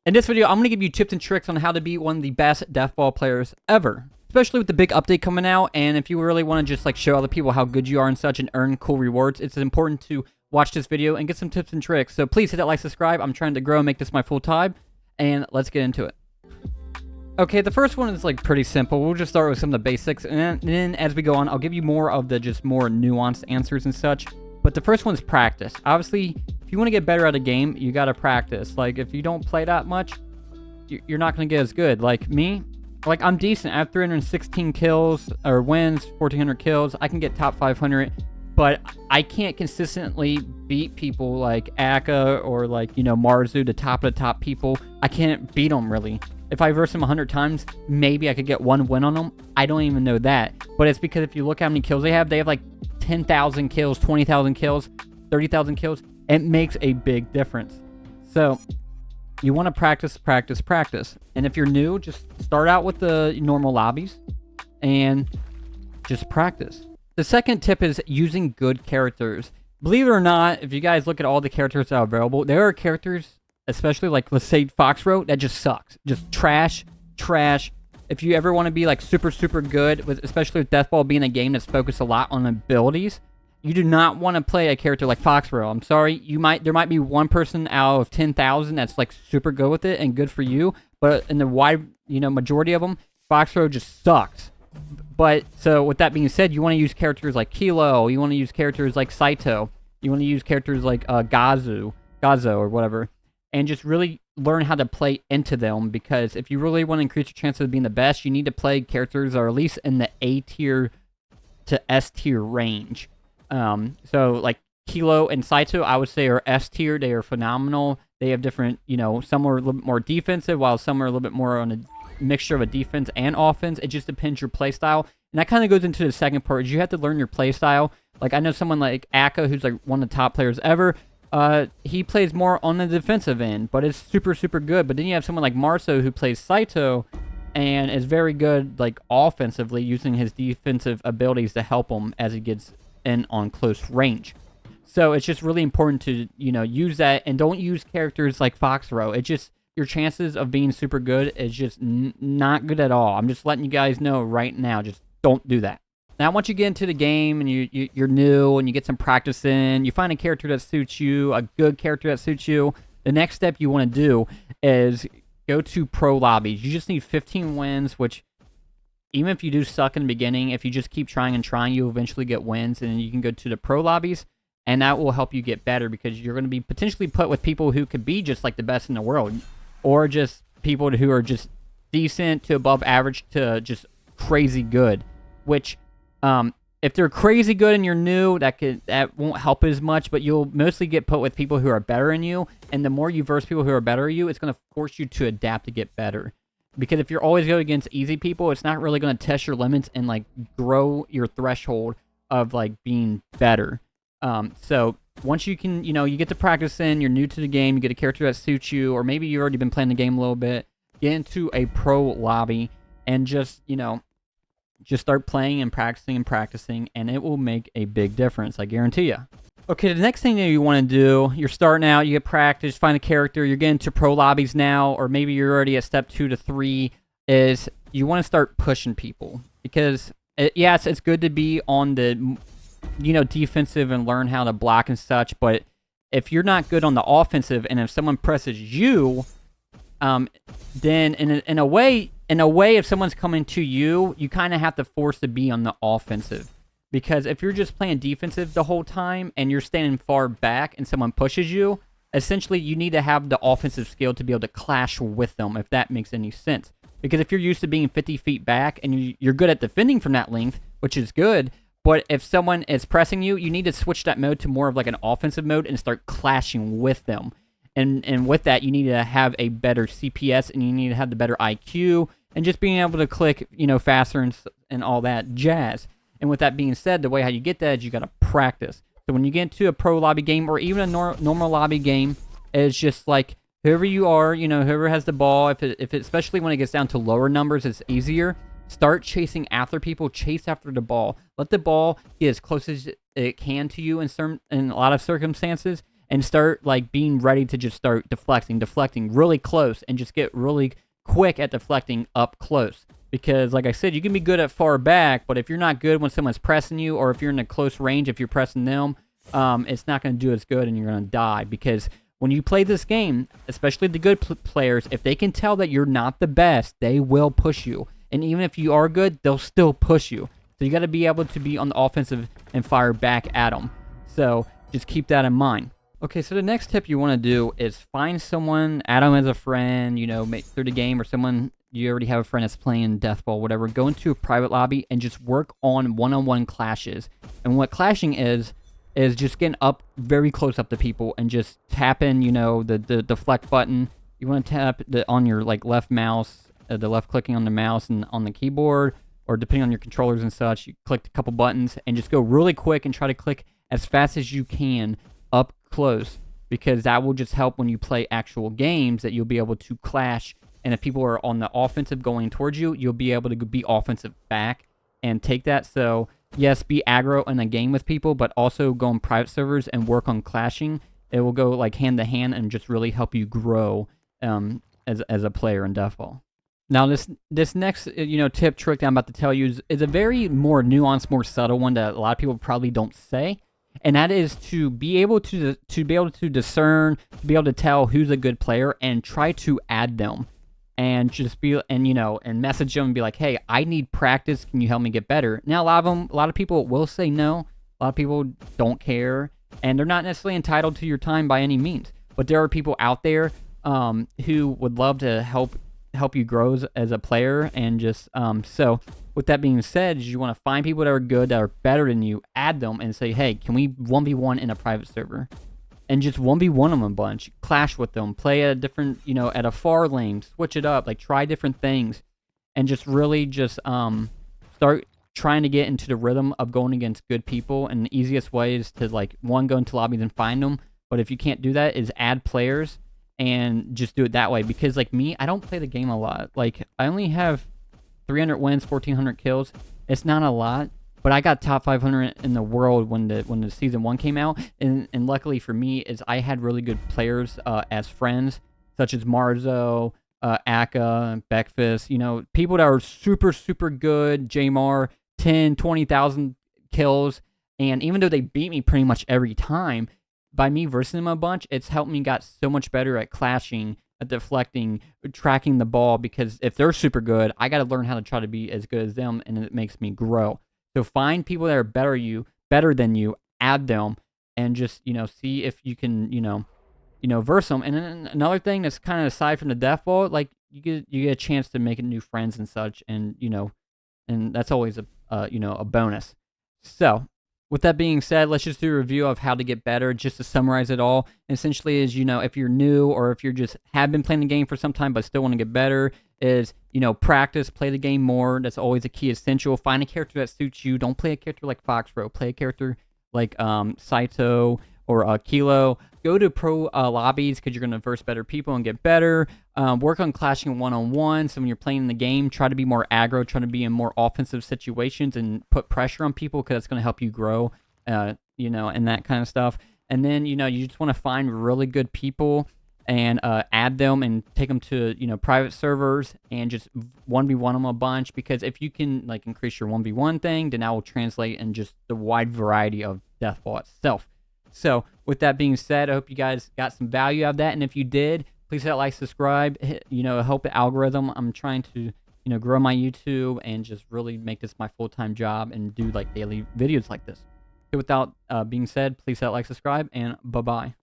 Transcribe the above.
In this video, I'm going to give you tips and tricks on how to be one of the best deathball players ever. Especially with the big update coming out, and if you really want to just like show other people how good you are and such and earn cool rewards, it's important to watch this video and get some tips and tricks. So please hit that like, subscribe. I'm trying to grow and make this my full time, and let's get into it. Okay, the first one is like pretty simple. We'll just start with some of the basics, and then as we go on, I'll give you more of the just more nuanced answers and such. But the first one is practice. Obviously, if you want to get better at a game, you got to practice. Like, if you don't play that much, you're not going to get as good. Like me, like I'm decent. I have 316 kills, or wins, 1,400 kills. I can get top 500, but I can't consistently beat people like Aka or like, you know, Marzu, the top of the top people. I can't beat them, really. If I verse them 100 times, maybe I could get one win on them. I don't even know that. But it's because if you look how many kills they have like 10,000 kills, 20,000 kills, 30,000 kills. It makes a big difference. So you want to practice, practice, practice. And if you're new, just start out with the normal lobbies and just practice. The second tip is using good characters. Believe it or not, if you guys look at all the characters that are available, there are characters, especially like, let's say Foxrow, that just sucks. Just trash, trash. If you ever want to be like super, super good, especially with Deathball being a game that's focused a lot on abilities, you do not want to play a character like Foxrow. I'm sorry, there might be one person out of 10,000 that's like super good with it and good for you, but in the wide, majority of them, Foxrow just sucks. But so with that being said, you want to use characters like Kilo, you want to use characters like Saito, you want to use characters like Gazo or whatever, and just really learn how to play into them, because if you really want to increase your chances of being the best, you need to play characters that are at least in the A tier to S tier range. So like Kilo and Saito, I would say, are S tier. They are phenomenal. They have different, some are a little bit more defensive, while some are a little bit more on a mixture of a defense and offense. It just depends your play style. And that kind of goes into the second part, is you have to learn your play style. Like, I know someone like Aka, who's like one of the top players ever. He plays more on the defensive end, but it's super, super good. But then you have someone like Marzo, who plays Saito and is very good, like, offensively, using his defensive abilities to help him as he gets in on close range. So it's just really important to, use that, and don't use characters like Foxrow. It just, your chances of being super good is just not good at all. I'm just letting you guys know right now, just don't do that. Now, once you get into the game and you're new and you get some practice in, you find a character that suits you, a good character that suits you, the next step you want to do is go to pro lobbies. You just need 15 wins, which, even if you do suck in the beginning, if you just keep trying and trying, you'll eventually get wins, and then you can go to the pro lobbies, and that will help you get better, because you're going to be potentially put with people who could be just like the best in the world, or just people who are just decent to above average to just crazy good, which, if they're crazy good and you're new, that won't help as much, but you'll mostly get put with people who are better than you, and the more you verse people who are better than you, it's going to force you to adapt to get better. Because if you're always going against easy people, it's not really going to test your limits and, like, grow your threshold of, like, being better. So once you can, you get to practice in, you're new to the game, you get a character that suits you, or maybe you've already been playing the game a little bit, get into a pro lobby and just, just start playing and practicing, and it will make a big difference, I guarantee you. Okay, the next thing that you want to do, you're starting out, you get practice, find a character, you're getting to pro lobbies now, or maybe you're already at step 2 to 3, is you want to start pushing people. Because, yes, it's good to be on the, defensive and learn how to block and such, but if you're not good on the offensive, and if someone presses you, then in a way, if someone's coming to you, you kind of have to force to be on the offensive. Because if you're just playing defensive the whole time and you're standing far back and someone pushes you, essentially you need to have the offensive skill to be able to clash with them, if that makes any sense. Because if you're used to being 50 feet back and you're good at defending from that length, which is good, but if someone is pressing you, you need to switch that mode to more of like an offensive mode and start clashing with them. And with that, you need to have a better CPS, and you need to have the better IQ, and just being able to click, faster and all that jazz. And with that being said, the way how you get that is you got to practice. So when you get into a pro lobby game, or even a normal lobby game, it's just like whoever you are, whoever has the ball, if it, especially when it gets down to lower numbers, it's easier. Start chasing after people, chase after the ball. Let the ball get as close as it can to you in a lot of circumstances, and start like being ready to just start deflecting really close, and just get really quick at deflecting up close. Because like I said, you can be good at far back, but if you're not good when someone's pressing you, or if you're in a close range, if you're pressing them, it's not going to do as good, and you're going to die. Because when you play this game, especially the good players, if they can tell that you're not the best, they will push you. And even if you are good, they'll still push you. So you got to be able to be on the offensive and fire back at them. So just keep that in mind. Okay, so the next tip you want to do is find someone, add them as a friend, make through the game, or someone you already have a friend that's playing deathball, whatever. Go into a private lobby and just work on one-on-one clashes. And what clashing is just getting up very close up to people and just tapping, the deflect button. You want to tap on your left mouse, the left clicking on the mouse and on the keyboard, or depending on your controllers and such, you click a couple buttons and just go really quick and try to click as fast as you can up close, because that will just help when you play actual games, that you'll be able to clash. And if people are on the offensive going towards you, you'll be able to be offensive back and take that. So yes, be aggro in a game with people, but also go on private servers and work on clashing. It will go hand to hand and just really help you grow as a player in deathball. Now this next tip trick that I'm about to tell you is a very more nuanced, more subtle one that a lot of people probably don't say, and that is to be able to discern, to be able to tell who's a good player, and try to add them, and just be and message them and be like, hey, I need practice. Can you help me get better? Now a lot of people will say no. A lot of people don't care, and they're not necessarily entitled to your time by any means. But there are people out there who would love to help you grow as a player. And just so with that being said, you want to find people that are good, that are better than you, add them, and say, hey, can we 1v1 in a private server? And just 1v1 them a bunch, clash with them, play at a different, at a far lane, switch it up, try different things, and just really just start trying to get into the rhythm of going against good people. And the easiest way is to one, go into lobbies and find them. But if you can't do that, is add players and just do it that way. Because me, I don't play the game a lot. I only have 300 wins, 1,400 kills. It's not a lot. But I got top 500 in the world when the season 1 came out, and luckily for me is I had really good players as friends, such as Marzo, Aka, Beckfist, people that are super, super good, Jamar, 10, 20,000 kills, and even though they beat me pretty much every time, by me versing them a bunch, it's helped me got so much better at clashing, at deflecting, tracking the ball, because if they're super good, I got to learn how to try to be as good as them, and it makes me grow. So find people that are better than you, add them, and just, see if you can, verse them. And then another thing that's kind of aside from the death ball, you get a chance to make new friends and such, and, and that's always a bonus. So with that being said, let's just do a review of how to get better, just to summarize it all. And essentially is, if you're new, or if you're just have been playing the game for some time but still want to get better, is, practice, play the game more. That's always a key essential. Find a character that suits you. Don't play a character like Foxbro. Play a character like Saito or Kilo. Go to pro lobbies, because you're going to verse better people and get better. Work on clashing one-on-one. So when you're playing the game, try to be more aggro, try to be in more offensive situations and put pressure on people, because that's going to help you grow, and that kind of stuff. And then, you just want to find really good people and add them and take them to, private servers, and just 1v1 them a bunch, because if you can, increase your 1v1 thing, then that will translate in just the wide variety of deathball itself. So with that being said, I hope you guys got some value out of that, and if you did, please hit like, subscribe, help the algorithm. I'm trying to, grow my YouTube and just really make this my full-time job and do daily videos like this. So without being said, please hit like, subscribe, and bye-bye.